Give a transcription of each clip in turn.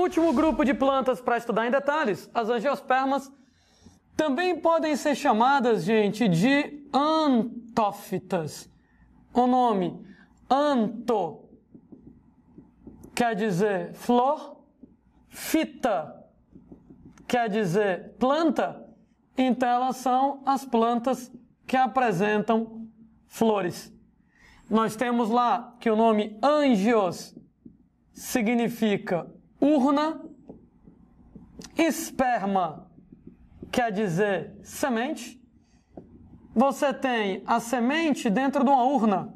último grupo de plantas para estudar em detalhes, as angiospermas, também podem ser chamadas, gente, de antófitas. O nome anto quer dizer flor, fita quer dizer planta, então elas são as plantas que apresentam flores. Nós temos lá que o nome angios significa urna, esperma quer dizer semente. Você tem a semente dentro de uma urna.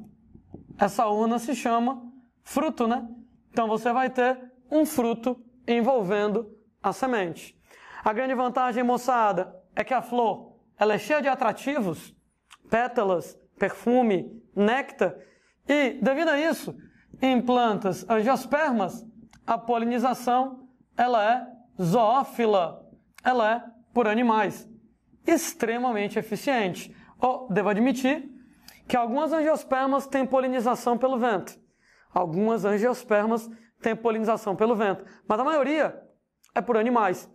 Essa urna se chama fruto, né? Então você vai ter um fruto envolvendo a semente. A grande vantagem, moçada, é que a flor ela é cheia de atrativos, pétalas, perfume, néctar, e, devido a isso, em plantas angiospermas, a polinização ela é zoófila, ela é por animais, extremamente eficiente. Devo admitir que algumas angiospermas têm polinização pelo vento. Algumas angiospermas têm polinização pelo vento, mas a maioria é por animais.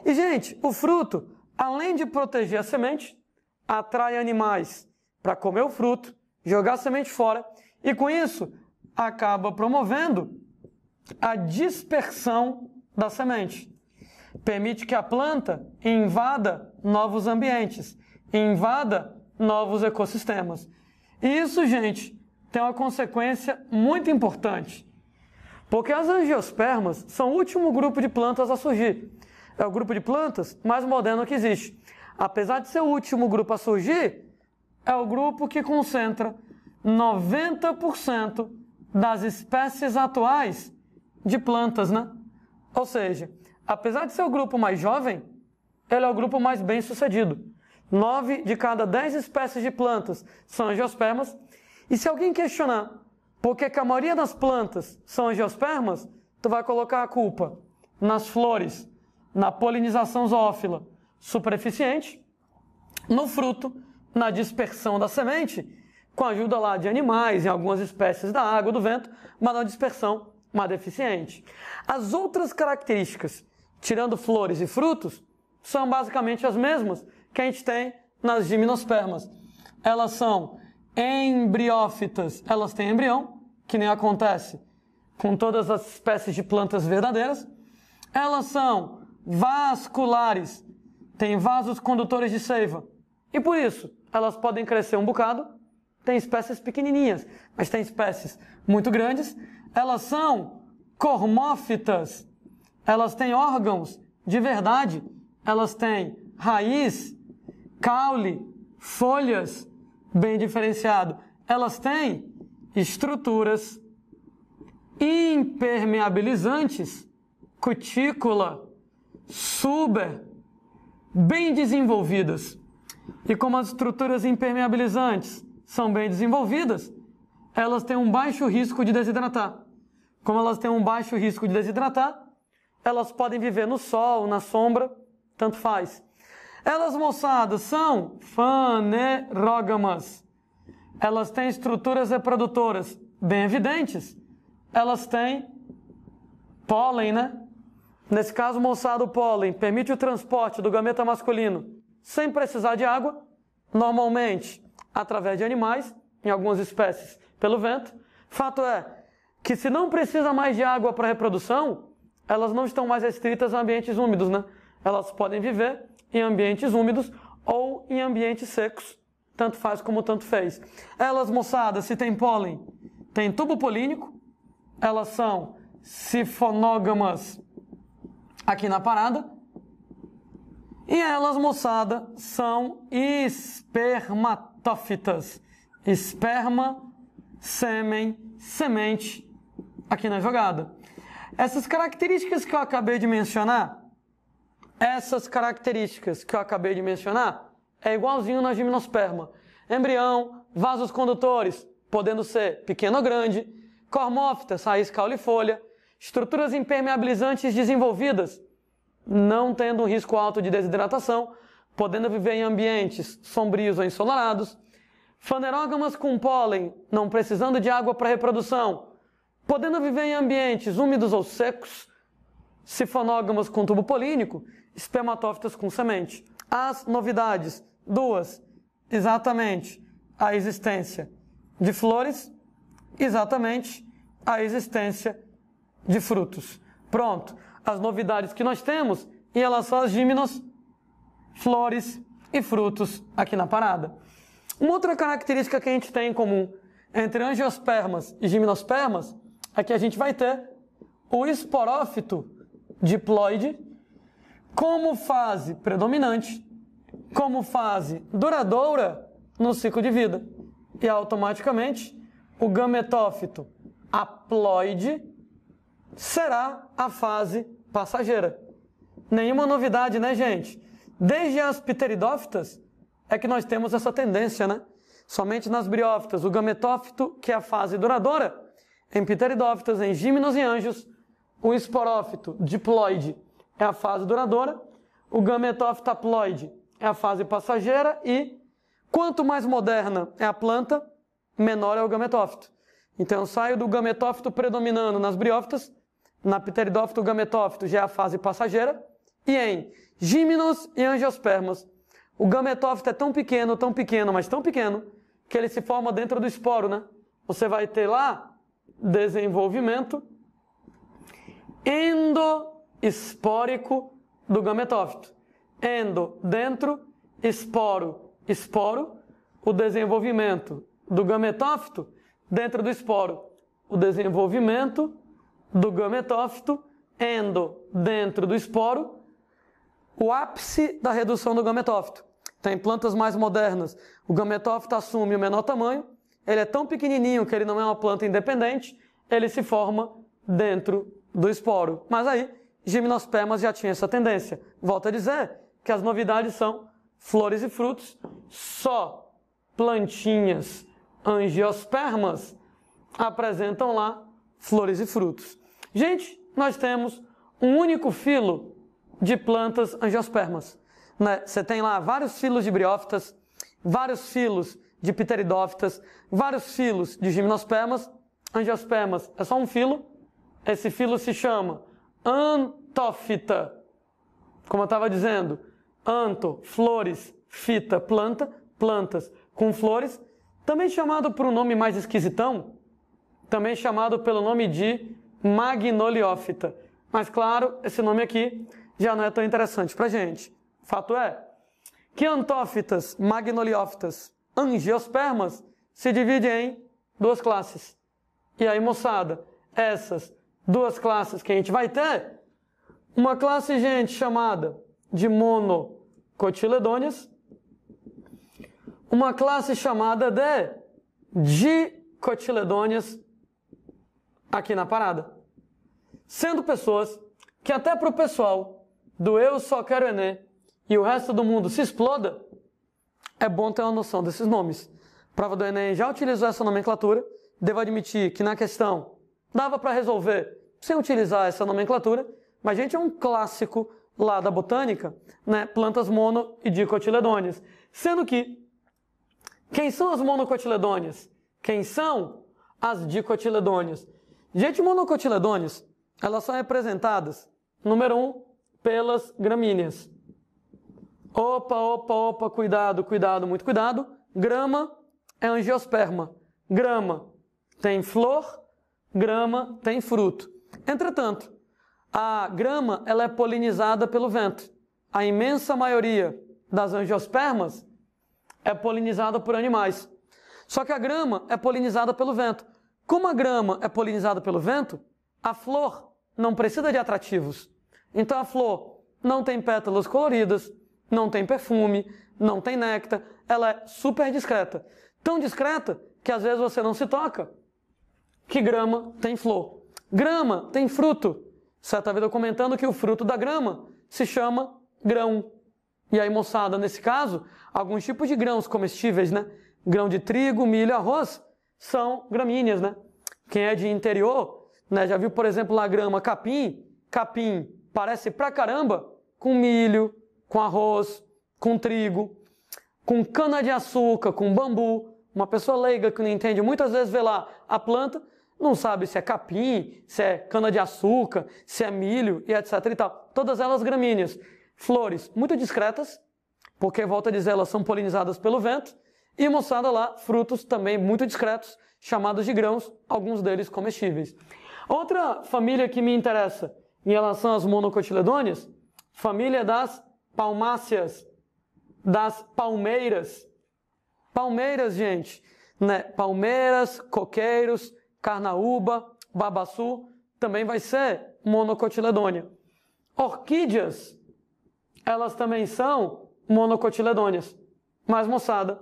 E, gente, o fruto, além de proteger a semente, atrai animais para comer o fruto, jogar a semente fora, e com isso acaba promovendo a dispersão da semente. Permite que a planta invada novos ambientes, invada novos ecossistemas. E isso, gente, tem uma consequência muito importante, porque as angiospermas são o último grupo de plantas a surgir. É o grupo de plantas mais moderno que existe. Apesar de ser o último grupo a surgir, é o grupo que concentra 90% das espécies atuais de plantas, né? Ou seja, apesar de ser o grupo mais jovem, ele é o grupo mais bem sucedido. 9 de cada 10 espécies de plantas são angiospermas. E se alguém questionar por que a maioria das plantas são angiospermas, tu vai colocar a culpa nas flores, na polinização zoófila super eficiente, no fruto, na dispersão da semente, com a ajuda lá de animais, em algumas espécies da água, do vento, mas na dispersão mais deficiente. As outras características, tirando flores e frutos, são basicamente as mesmas que a gente tem nas gimnospermas. Elas são embriófitas, elas têm embrião, que nem acontece com todas as espécies de plantas verdadeiras. Elas são vasculares, têm vasos condutores de seiva, e por isso elas podem crescer um bocado. Tem espécies pequenininhas, mas tem espécies muito grandes. Elas são cormófitas, elas têm órgãos de verdade, elas têm raiz, caule, folhas, bem diferenciado. Elas têm estruturas impermeabilizantes, cutícula, suber, bem desenvolvidas. E como as estruturas impermeabilizantes são bem desenvolvidas, elas têm um baixo risco de desidratar. Como elas têm um baixo risco de desidratar, elas podem viver no sol, na sombra, tanto faz. Elas, moçadas, são fanerógamas. Elas têm estruturas reprodutoras bem evidentes. Elas têm pólen, né? Nesse caso, moçada, o pólen permite o transporte do gameta masculino sem precisar de água, normalmente através de animais, em algumas espécies pelo vento. Fato é que se não precisa mais de água para reprodução, elas não estão mais restritas a ambientes úmidos, né? Elas podem viver em ambientes úmidos ou em ambientes secos, tanto faz como tanto fez. Elas, moçada, se tem pólen, tem tubo polínico, elas são sifonógamas aqui na parada, e elas, moçada, são espermatófitas. Esperma, sêmen, semente aqui na jogada. Essas características que eu acabei de mencionar, é igualzinho na gimnosperma. Embrião, vasos condutores, podendo ser pequeno ou grande, cormófitas, raiz, caule e folha, estruturas impermeabilizantes desenvolvidas, não tendo um risco alto de desidratação, podendo viver em ambientes sombrios ou ensolarados, fanerógamas com pólen, não precisando de água para reprodução, podendo viver em ambientes úmidos ou secos, sifonógamas com tubo polínico, espermatófitas com semente. As novidades, 2, exatamente a existência de flores, exatamente a existência de frutos. Pronto, as novidades que nós temos em relação às gímenos, flores e frutos aqui na parada. Uma outra característica que a gente tem em comum entre angiospermas e gimnospermas é que a gente vai ter o esporófito diploide como fase predominante, como fase duradoura no ciclo de vida. E automaticamente o gametófito haploide será a fase passageira. Nenhuma novidade, né, gente? Desde as pteridófitas é que nós temos essa tendência, né? Somente nas briófitas, o gametófito, que é a fase duradoura, em pteridófitas, em gímenos e anjos, o esporófito diploide é a fase duradoura, o gametófito haploide é a fase passageira e quanto mais moderna é a planta, menor é o gametófito. Então eu saio do gametófito predominando nas briófitas, na pteridófito o gametófito já é a fase passageira, e em gímenos e angiospermas, o gametófito é tão pequeno, mas tão pequeno, que ele se forma dentro do esporo, né? Você vai ter lá desenvolvimento endoespórico do gametófito. Endo, dentro, esporo, esporo, o desenvolvimento do gametófito dentro do esporo. O desenvolvimento do gametófito, endo, dentro do esporo, o ápice da redução do gametófito. Então, em plantas mais modernas, o gametófito assume o menor tamanho, ele é tão pequenininho que ele não é uma planta independente, ele se forma dentro do esporo. Mas aí, gimnospermas já tinha essa tendência. Volto a dizer que as novidades são flores e frutos, só plantinhas angiospermas apresentam lá flores e frutos. Gente, nós temos um único filo de plantas angiospermas. Né? Você tem lá vários filos de briófitas, vários filos de pteridófitas, vários filos de gimnospermas. Angiospermas é só um filo. Esse filo se chama antófita. Como eu estava dizendo, anto, flores, fita, planta, plantas com flores. Também chamado por um nome mais esquisitão, também chamado pelo nome de magnoliófita. Mas claro, esse nome aqui já não é tão interessante para a gente. Fato é que antófitas, magnoliófitas, angiospermas se dividem em duas classes. E aí, moçada, essas duas classes que a gente vai ter, uma classe, gente, chamada de monocotiledôneas, uma classe chamada de dicotiledôneas aqui na parada. Sendo pessoas que até para o pessoal do eu só quero Enem e o resto do mundo se exploda, é bom ter uma noção desses nomes. A prova do Enem já utilizou essa nomenclatura, devo admitir que na questão dava para resolver sem utilizar essa nomenclatura, mas, gente, é um clássico lá da botânica, né? Plantas mono e dicotiledôneas. Sendo que, quem são as monocotiledôneas? Quem são as dicotiledôneas? Gente, monocotiledôneas, elas são representadas, número 1, pelas gramíneas. Opa, cuidado, muito cuidado. Grama é angiosperma. Grama tem flor, grama tem fruto. Entretanto, a grama ela é polinizada pelo vento. A imensa maioria das angiospermas é polinizada por animais. Só que a grama é polinizada pelo vento. Como a grama é polinizada pelo vento, a flor não precisa de atrativos. Então a flor não tem pétalas coloridas, não tem perfume, não tem néctar, ela é super discreta. Tão discreta que às vezes você não se toca que grama tem flor. Grama tem fruto. Certa vez eu comentando que o fruto da grama se chama grão. E aí, moçada, nesse caso, alguns tipos de grãos comestíveis, né? Grão de trigo, milho, arroz, são gramíneas, né? Quem é de interior, né? Já viu, por exemplo, lá a grama capim? Capim parece pra caramba com milho, com arroz, com trigo, com cana-de-açúcar, com bambu. Uma pessoa leiga que não entende, muitas vezes vê lá a planta, não sabe se é capim, se é cana-de-açúcar, se é milho e etc e tal. Todas elas gramíneas. Flores muito discretas, porque, volto a dizer, elas são polinizadas pelo vento. E, moçada, lá, frutos também muito discretos, chamados de grãos, alguns deles comestíveis. Outra família que me interessa em relação às monocotiledôneas, família das palmáceas, das palmeiras. Palmeiras, gente, né? Palmeiras, coqueiros, carnaúba, babaçu, também vai ser monocotiledônea. Orquídeas, elas também são monocotiledôneas. Mas, moçada,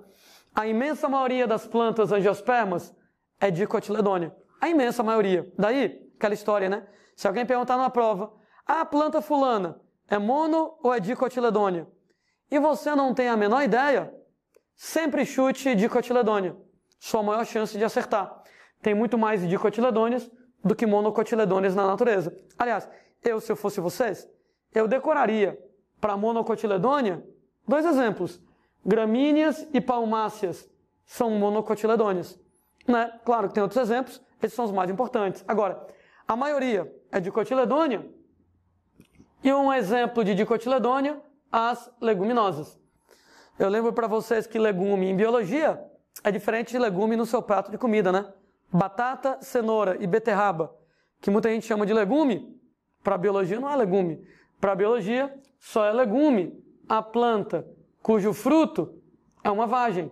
a imensa maioria das plantas angiospermas é dicotiledônea. A imensa maioria. Daí, aquela história, né? Se alguém perguntar na prova, a planta fulana é mono ou é dicotiledônea? E você não tem a menor ideia, sempre chute dicotiledônea. Sua maior chance de acertar. Tem muito mais dicotiledôneas do que monocotiledôneas na natureza. Aliás, se eu fosse vocês, eu decoraria para monocotiledônea 2 exemplos. Gramíneas e palmáceas são monocotiledôneas. Né? Claro que tem outros exemplos, esses são os mais importantes. Agora, a maioria é dicotiledônea e um exemplo de dicotiledônea, as leguminosas. Eu lembro para vocês que legume em biologia é diferente de legume no seu prato de comida, né? Batata, cenoura e beterraba, que muita gente chama de legume, para a biologia não é legume. Para a biologia só é legume a planta cujo fruto é uma vagem.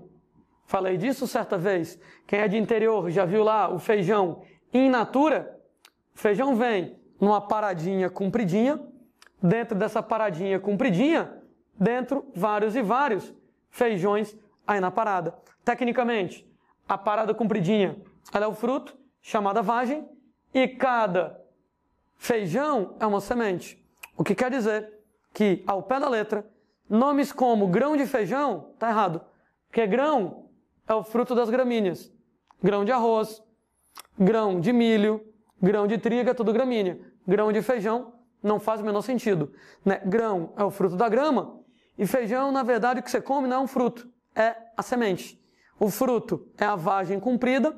Falei disso certa vez. Quem é de interior já viu lá o feijão in natura? O feijão vem numa paradinha compridinha. Dentro dessa paradinha compridinha, dentro vários e vários feijões aí na parada. Tecnicamente, a parada compridinha, ela é o fruto, chamada vagem, e cada feijão é uma semente. O que quer dizer que, ao pé da letra, nomes como grão de feijão, está errado. Porque grão é o fruto das gramíneas. Grão de arroz, grão de milho, grão de trigo é tudo gramínea. Grão de feijão não faz o menor sentido. Né? Grão é o fruto da grama e feijão, na verdade, o que você come não é um fruto, é a semente. O fruto é a vagem comprida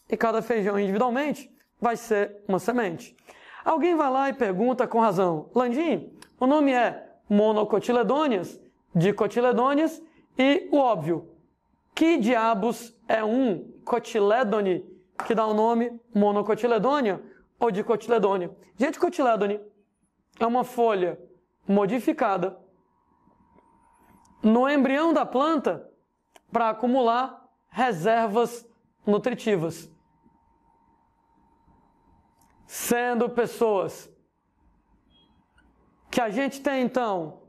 e cada feijão individualmente vai ser uma semente. Alguém vai lá e pergunta com razão, Landim, o nome é monocotiledôneas, dicotiledôneas e o óbvio, que diabos é um cotilédone que dá o nome monocotiledônea ou dicotiledônea? Gente, cotilédone é uma folha modificada no embrião da planta para acumular reservas nutritivas. Sendo pessoas que a gente tem, então,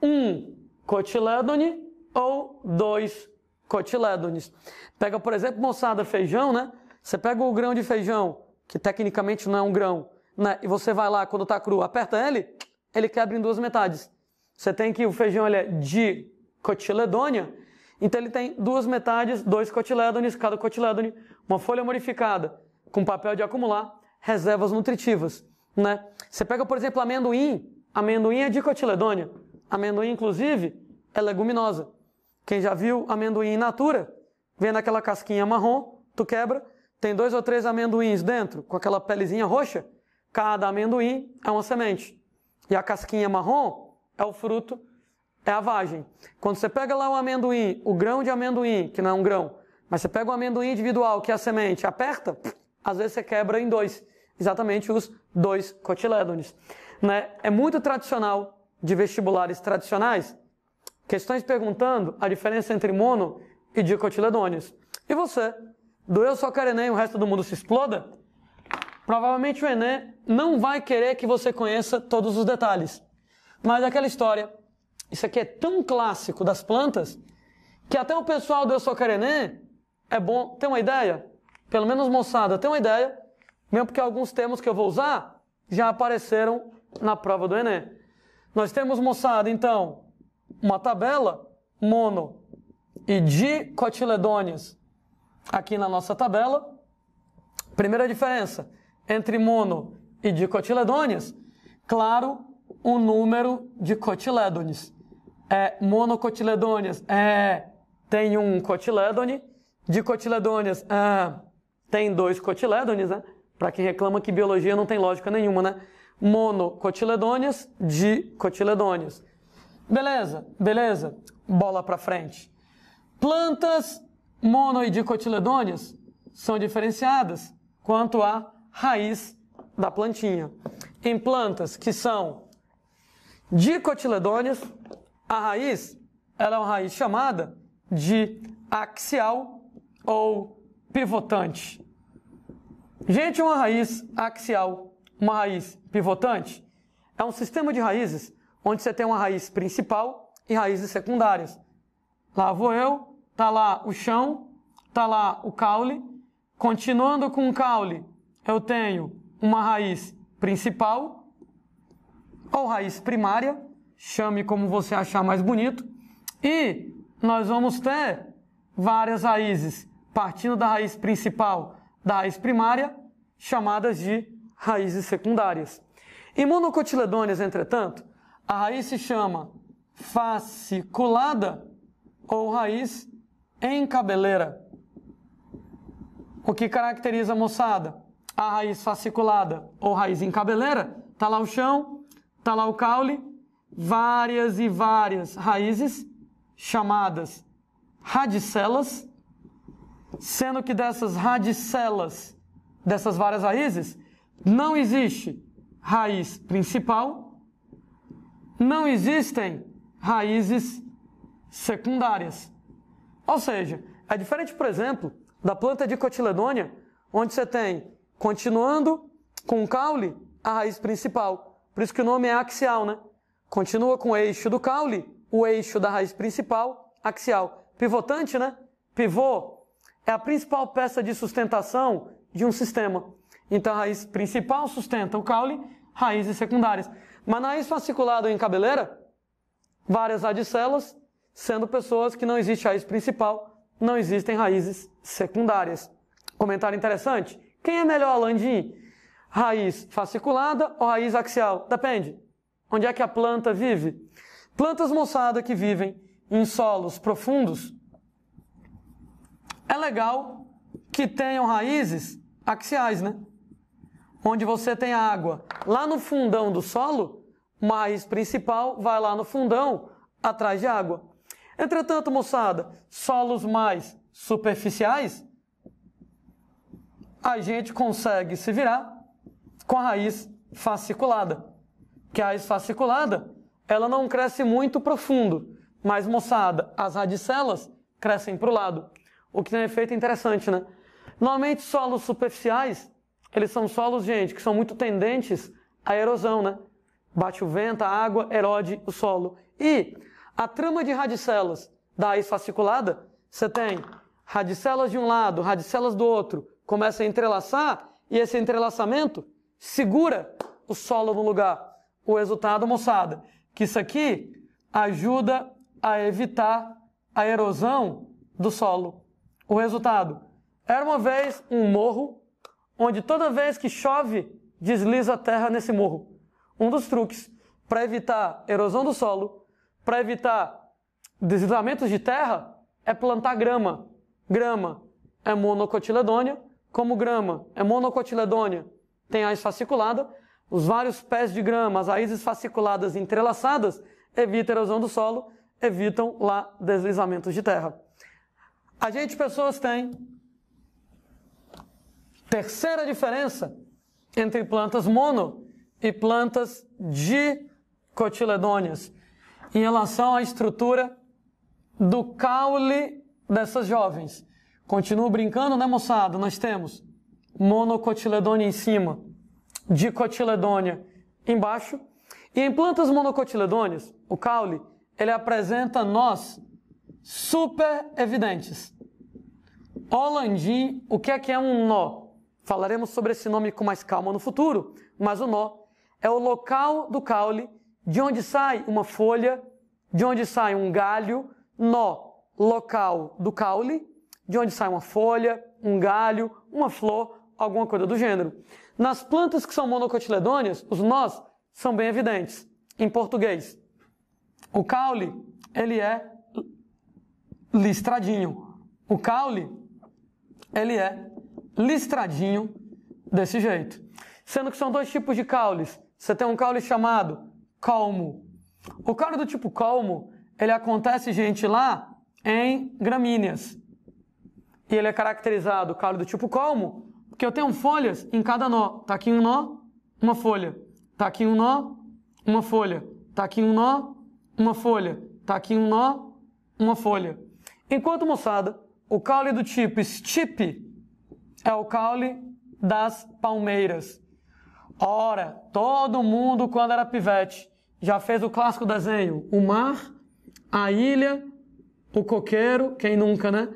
um cotilédone ou 2 cotilédones. Pega, por exemplo, moçada, feijão, né? Você pega o grão de feijão, que tecnicamente não é um grão, né? E você vai lá, quando está cru, aperta ele quebra em 2 metades. Você tem que o feijão ele é dicotiledônea, então ele tem 2 metades, 2 cotilédones, cada cotilédone, uma folha modificada, com papel de acumular reservas nutritivas, né? Você pega, por exemplo, amendoim é dicotiledônea. Amendoim, inclusive, é leguminosa. Quem já viu amendoim in natura, vem naquela casquinha marrom, tu quebra, tem 2 ou 3 amendoins dentro, com aquela pelezinha roxa, cada amendoim é uma semente. E a casquinha marrom é o fruto, é a vagem. Quando você pega lá o amendoim, o grão de amendoim, que não é um grão, mas você pega o amendoim individual, que é a semente, aperta, às vezes você quebra em 2. Exatamente os 2 cotilédones. Né? É muito tradicional, de vestibulares tradicionais, questões perguntando a diferença entre mono e dicotiledôneas. E você, do eu só quero Enem, o resto do mundo se exploda? Provavelmente o Enem não vai querer que você conheça todos os detalhes. Mas aquela história, isso aqui é tão clássico das plantas, que até o pessoal do eu só quero Enem é bom ter uma ideia, pelo menos moçada, ter uma ideia, mesmo porque alguns termos que eu vou usar já apareceram na prova do Enem. Nós temos, moçada, então, uma tabela mono e dicotiledôneas aqui na nossa tabela. Primeira diferença entre mono e dicotiledôneas, claro, o número de cotilédones. Monocotiledôneas tem um cotilédone, dicotiledôneas tem 2 cotilédones, né? Para quem reclama que biologia não tem lógica nenhuma, né? Monocotiledôneas, dicotiledôneas. Beleza, beleza. Bola para frente. Plantas mono e dicotiledôneas são diferenciadas quanto à raiz da plantinha. Em plantas que são dicotiledôneas, a raiz ela é uma raiz chamada de axial ou pivotante. Gente, uma raiz axial, uma raiz pivotante, é um sistema de raízes onde você tem uma raiz principal e raízes secundárias. Lá vou eu, tá lá o chão, tá lá o caule. Continuando com o caule, eu tenho uma raiz principal ou raiz primária, chame como você achar mais bonito, e nós vamos ter várias raízes partindo da raiz principal, da raiz primária, chamadas de raízes secundárias. Em monocotiledôneas, entretanto, a raiz se chama fasciculada ou raiz encabeleira. O que caracteriza, moçada, a raiz fasciculada ou raiz encabeleira? Está lá o chão, está lá o caule, várias e várias raízes chamadas radicelas, sendo que dessas radicelas, dessas várias raízes, não existe raiz principal, não existem raízes secundárias. Ou seja, é diferente, por exemplo, da planta dicotiledônea, onde você tem, continuando com o caule, a raiz principal. Por isso que o nome é axial, né? Continua com o eixo do caule, o eixo da raiz principal, axial. Pivotante, né? Pivô é a principal peça de sustentação de um sistema. Então, a raiz principal sustenta o caule, raízes secundárias. Mas na raiz fasciculada ou encabeleira, várias radicelas, sendo pessoas que não existe raiz principal, não existem raízes secundárias. Comentário interessante. Quem é melhor, Landim? Raiz fasciculada ou raiz axial? Depende. Onde é que a planta vive? Plantas, moçada, que vivem em solos profundos, é legal que tenham raízes axiais, né? Onde você tem a água lá no fundão do solo, uma raiz principal vai lá no fundão, atrás de água. Entretanto, moçada, solos mais superficiais, a gente consegue se virar com a raiz fasciculada. Que a raiz fasciculada, ela não cresce muito profundo, mas, moçada, as radicelas crescem para o lado. O que tem um efeito interessante, né? Normalmente, solos superficiais, eles são solos, gente, que são muito tendentes à erosão, né? Bate o vento, a água erode o solo. E a trama de radicelas da raiz fasciculada, você tem radicelas de um lado, radicelas do outro, começa a entrelaçar, e esse entrelaçamento segura o solo no lugar. O resultado, moçada, que isso aqui ajuda a evitar a erosão do solo. O resultado, era uma vez um morro, onde toda vez que chove, desliza a terra nesse morro. Um dos truques para evitar erosão do solo, para evitar deslizamentos de terra, é plantar grama. Grama é monocotiledônea, como grama é monocotiledônea, tem raiz fasciculada, os vários pés de grama, as raízes fasciculadas entrelaçadas, evitam erosão do solo, evitam lá deslizamentos de terra. A gente, pessoas, tem terceira diferença entre plantas mono e plantas dicotiledôneas em relação à estrutura do caule dessas jovens. Continuo brincando, né, moçada? Nós temos monocotiledônea em cima, dicotiledônea embaixo. E em plantas monocotiledôneas, o caule, ele apresenta nós super evidentes. Landim, o que é um nó? Falaremos sobre esse nome com mais calma no futuro, mas o nó é o local do caule de onde sai uma folha, de onde sai um galho, nó, local do caule, de onde sai uma folha, um galho, uma flor, alguma coisa do gênero. Nas plantas que são monocotiledôneas, os nós são bem evidentes. Em português, o caule, ele é listradinho. O caule, ele é listradinho desse jeito. Sendo que são dois tipos de caules. Você tem um caule chamado colmo. O caule do tipo colmo, ele acontece, gente, lá em gramíneas. E ele é caracterizado, o caule do tipo colmo, porque eu tenho folhas em cada nó. Tá aqui um nó, uma folha. Tá aqui um nó, uma folha. Tá aqui um nó, uma folha. Tá aqui um nó, uma folha. Enquanto, moçada, o caule do tipo stipe é o caule das palmeiras. Ora, todo mundo, quando era pivete, já fez o clássico desenho. O mar, a ilha, o coqueiro, quem nunca, né?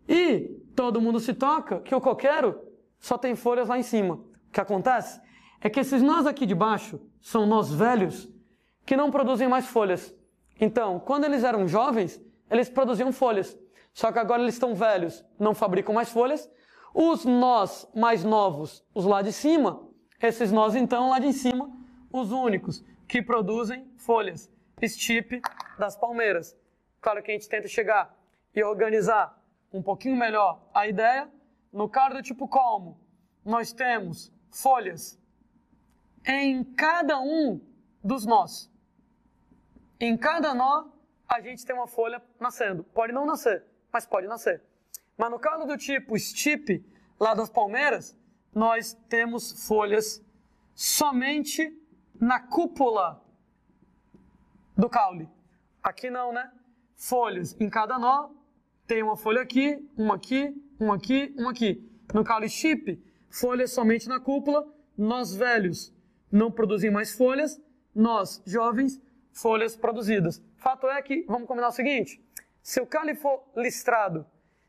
E todo mundo se toca que o coqueiro só tem folhas lá em cima. O que acontece é que esses nós aqui de baixo são nós velhos que não produzem mais folhas. Então, quando eles eram jovens, eles produziam folhas. Só que agora eles estão velhos, não fabricam mais folhas. Os nós mais novos, os lá de cima, esses nós então lá de cima, os únicos que produzem folhas. Estipe das palmeiras. Claro que a gente tenta chegar e organizar um pouquinho melhor a ideia. No caso do tipo colmo, nós temos folhas em cada um dos nós. Em cada nó, a gente tem uma folha nascendo. Pode não nascer, mas pode nascer. Mas no caso do tipo stipe, lá das palmeiras, nós temos folhas somente na cúpula do caule. Aqui não, né? Folhas em cada nó, tem uma folha aqui, uma aqui, uma aqui, uma aqui. No caule stipe, folhas somente na cúpula. Nós velhos não produzem mais folhas, nós jovens, folhas produzidas. Fato é que, vamos combinar o seguinte, se o caule for listrado,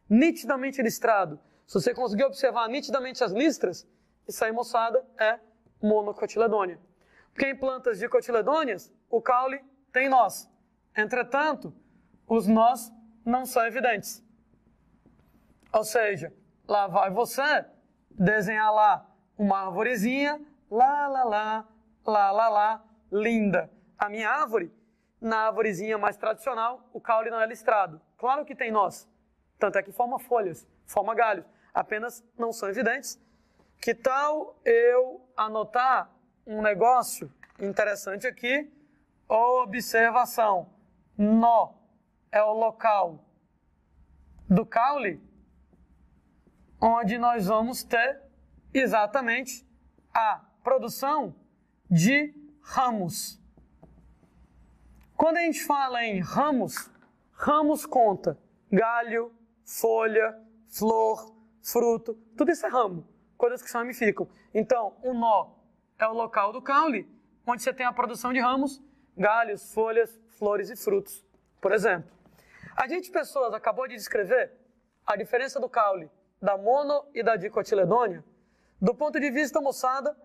nitidamente listrado, se você conseguir observar nitidamente as listras, isso aí, moçada, é monocotiledônia. Porque em plantas dicotiledôneas, o caule tem nós. Entretanto, os nós não são evidentes. Ou seja, lá vai você desenhar lá uma arvorezinha, lá, linda. A minha árvore, na arvorezinha mais tradicional, o caule não é listrado. Claro que tem nós. Tanto é que forma folhas, forma galhos. Apenas não são evidentes. Que tal eu anotar um negócio interessante aqui? Observação. Nó é o local do caule onde nós vamos ter exatamente a produção de ramos. Quando a gente fala em ramos, ramos conta galho, folha, flor, fruto, tudo isso é ramo, coisas que se ramificam. Então, o nó é o local do caule onde você tem a produção de ramos, galhos, folhas, flores e frutos, por exemplo. A gente, pessoas, acabou de descrever a diferença do caule da mono e da dicotiledônia do ponto de vista, moçada,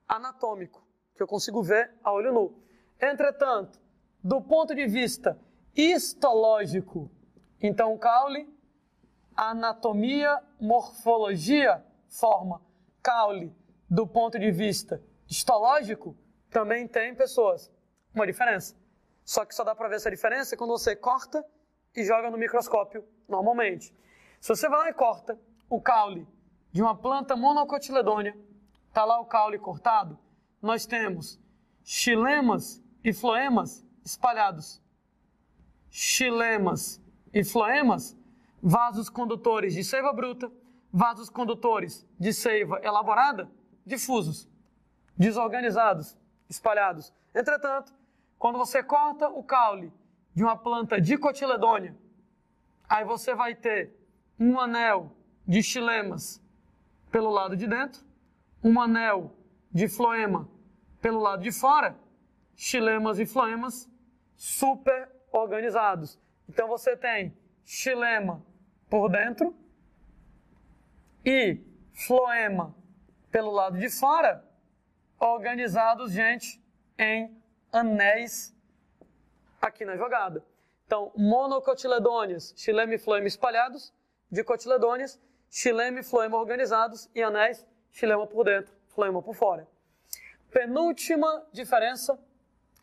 anatômico, que eu consigo ver a olho nu. Entretanto, do ponto de vista histológico, então o caule, anatomia, morfologia, forma. Caule, do ponto de vista histológico, também tem, pessoas, uma diferença. Só que só dá para ver essa diferença quando você corta e joga no microscópio, normalmente. Se você vai lá e corta o caule de uma planta monocotiledônia, está lá o caule cortado, nós temos xilemas e floemas espalhados. Xilemas e floemas, vasos condutores de seiva bruta, vasos condutores de seiva elaborada, difusos, desorganizados, espalhados. Entretanto, quando você corta o caule de uma planta dicotiledônia, aí você vai ter um anel de xilemas pelo lado de dentro, um anel de floema pelo lado de fora, xilemas e floemas super organizados. Então você tem xilema por dentro e floema pelo lado de fora, organizados, gente, em anéis aqui na jogada. Então, monocotiledôneas, xilema e floema espalhados, dicotiledôneas, xilema e floema organizados e anéis, xilema por dentro, floema por fora. Penúltima diferença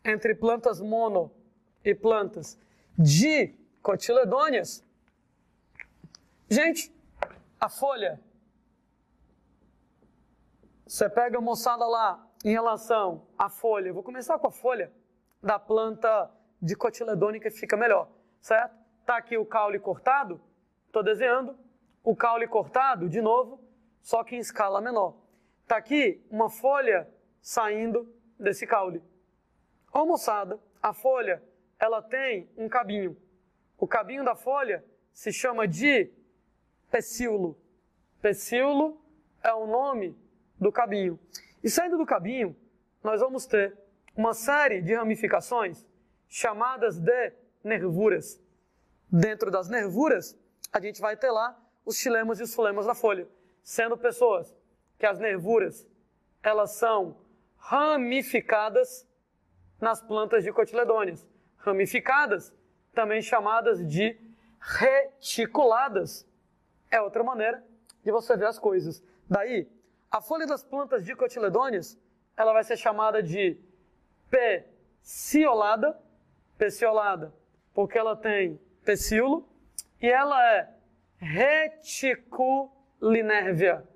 entre plantas mono e plantas dicotiledôneas. Gente, a folha Você pega, moçada, lá, em relação à folha. Vou começar com a folha da planta dicotiledônica que fica melhor, certo? Tá aqui o caule cortado, estou desenhando o caule cortado, de novo, só que em escala menor. Tá aqui uma folha saindo desse caule. Ó, moçada, a folha, ela tem um cabinho. O cabinho da folha se chama de pecíolo. Pecíolo é o nome do cabinho. E saindo do cabinho, nós vamos ter uma série de ramificações chamadas de nervuras. Dentro das nervuras, a gente vai ter lá os xilemas e os fulemas da folha, sendo pessoas que as nervuras, elas são ramificadas nas plantas dicotiledôneas. Ramificadas, também chamadas de reticuladas. É outra maneira de você ver as coisas. Daí, a folha das plantas dicotiledôneas, ela vai ser chamada de peciolada, peciolada, porque ela tem pecíolo, e ela é reticulinérvia.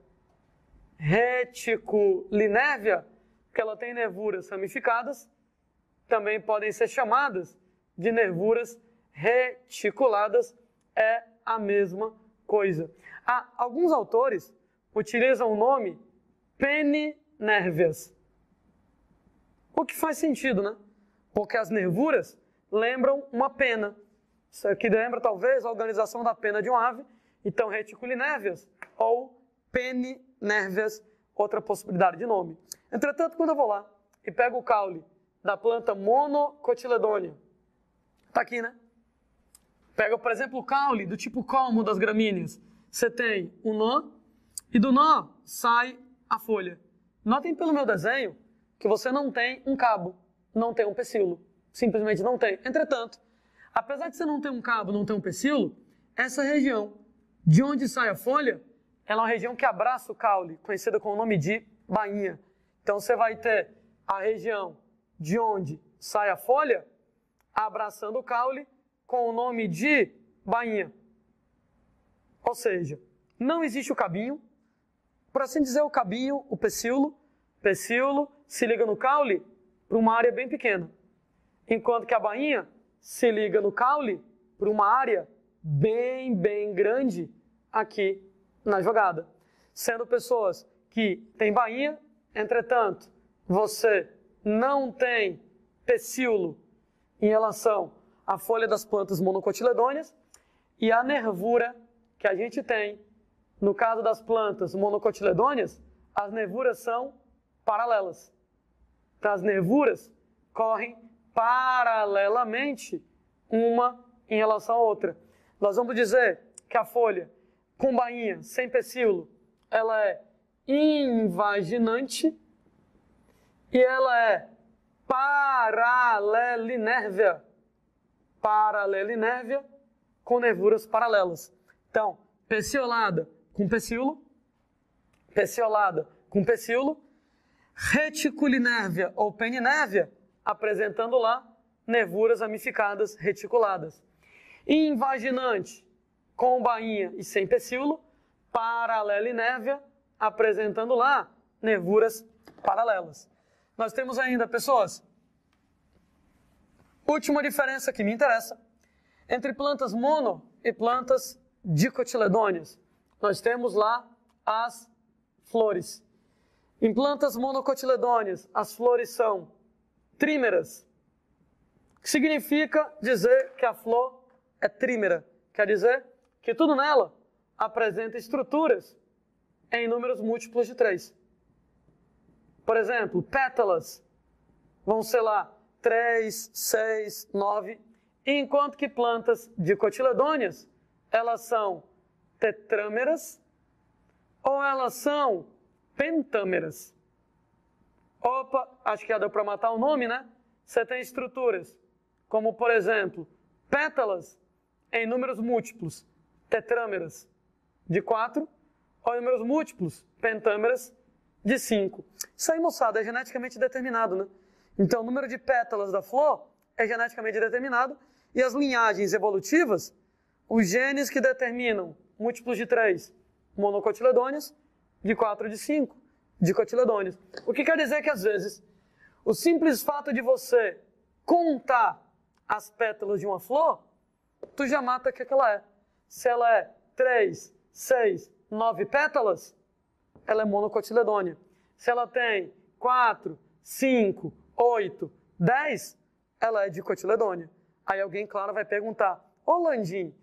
Reticulinérvia, porque ela tem nervuras ramificadas, também podem ser chamadas de nervuras reticuladas, é a mesma coisa. Alguns autores utilizam o nome peninérvias, o que faz sentido, né? Porque as nervuras lembram uma pena. Isso aqui lembra, talvez, a organização da pena de uma ave. Então, reticulinérvias ou peninérvias, outra possibilidade de nome. Entretanto, quando eu vou lá e pego o caule da planta monocotiledônea, tá aqui, né? Pega, por exemplo, o caule do tipo colmo das gramíneas. Você tem um nó e do nó sai a folha. Notem pelo meu desenho que você não tem um cabo, não tem um pecíolo. Simplesmente não tem. Entretanto, apesar de você não ter um cabo, não ter um pecíolo, essa região de onde sai a folha, ela é uma região que abraça o caule, conhecida com o nome de bainha. Então você vai ter a região de onde sai a folha abraçando o caule com o nome de bainha. Ou seja, não existe o cabinho. Por assim dizer, o cabinho, o pecíolo se liga no caule para uma área bem pequena. Enquanto que a bainha se liga no caule para uma área bem grande aqui na jogada. Sendo pessoas que têm bainha, entretanto, você não tem pecíolo em relação à folha das plantas monocotiledôneas, e a nervura que a gente tem, no caso das plantas monocotiledôneas, as nervuras são paralelas. Então, as nervuras correm paralelamente uma em relação à outra. Nós vamos dizer que a folha com bainha, sem pecíolo, ela é invaginante e ela é paralelinérvia. Paralelinérvia com nervuras paralelas. Então, peciolada com pecíolo, peciolada com pecíolo, reticulinérvia ou peninérvia, apresentando lá nervuras ramificadas reticuladas. Invaginante com bainha e sem pecíolo, paralelinérvia, apresentando lá nervuras paralelas. Nós temos ainda, pessoas, última diferença que me interessa, entre plantas mono e plantas dicotiledôneas. Nós temos lá as flores. Em plantas monocotiledôneas, as flores são trímeras, que significa dizer que a flor é trímera. Quer dizer que tudo nela apresenta estruturas em números múltiplos de 3. Por exemplo, pétalas vão ser lá 3, 6, 9, enquanto que plantas dicotiledôneas, elas são tetrâmeras ou elas são pentâmeras. Opa, acho que já deu para matar o nome, né? Você tem estruturas como, por exemplo, pétalas em números múltiplos, tetrâmeras de 4, ou em números múltiplos, pentâmeras de 5. Isso aí, moçada, é geneticamente determinado, né? Então, o número de pétalas da flor é geneticamente determinado e as linhagens evolutivas, os genes que determinam múltiplos de 3, monocotiledôneas, de 4 de 5, dicotiledôneos. O que quer dizer que, às vezes, o simples fato de você contar as pétalas de uma flor, tu já mata o que ela é. Se ela é 3, 6, 9 pétalas, ela é monocotiledônea. Se ela tem 4, 5, 8, 10, ela é dicotiledônea. Aí alguém, claro, vai perguntar, ô Landim,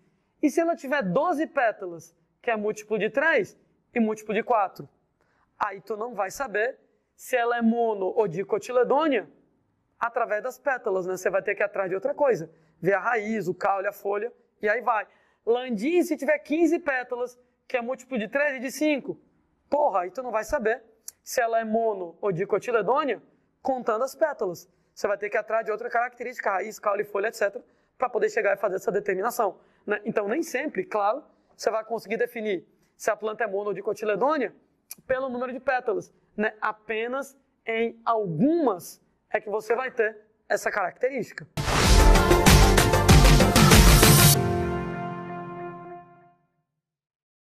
e se ela tiver 12 pétalas, que é múltiplo de 3 e múltiplo de 4? Aí tu não vai saber se ela é mono ou dicotiledônea através das pétalas, né? Você vai ter que ir atrás de outra coisa. Ver a raiz, o caule, a folha, e aí vai. Landim, se tiver 15 pétalas, que é múltiplo de 3 e de 5, porra, aí tu não vai saber se ela é mono ou dicotiledônea contando as pétalas. Você vai ter que ir atrás de outra característica, raiz, caule, folha, etc., para poder chegar e fazer essa determinação, né? Então, nem sempre, claro, você vai conseguir definir se a planta é mono ou dicotiledônea pelo número de pétalas, né? Apenas em algumas é que você vai ter essa característica.